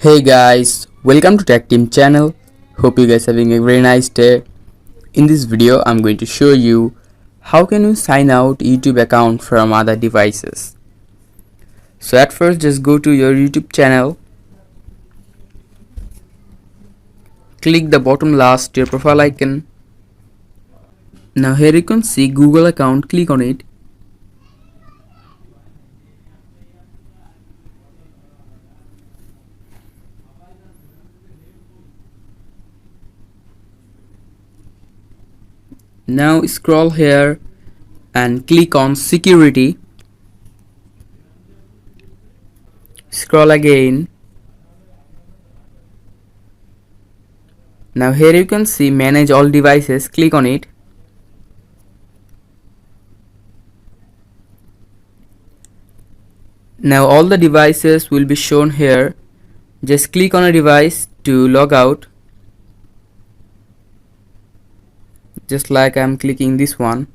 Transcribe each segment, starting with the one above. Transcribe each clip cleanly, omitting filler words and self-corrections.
Hey guys, welcome to Tech Team channel. Hope you guys having a very nice day. In this video, I'm going to show you how can you sign out YouTube account from other devices. So at first, just go to your YouTube channel. Click the bottom last your profile icon. Now here you can see Google account. Click on it. Now scroll here and click on security. Scroll again. Now here you can see manage all devices. Click on it. Now all the devices will be shown here. Just click on a device to log out. Just like I'm clicking this one,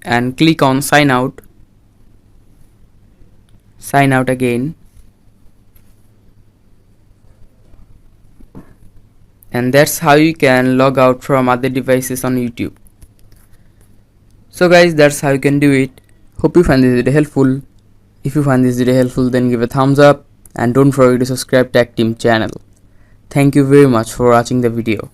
and click on sign out. Sign out again, and that's how you can log out from other devices on YouTube. So guys, that's how you can do it. Hope you find this video helpful. If you find this video helpful, then give a thumbs up and don't forget to subscribe Tech Team channel. Thank you very much for watching the video.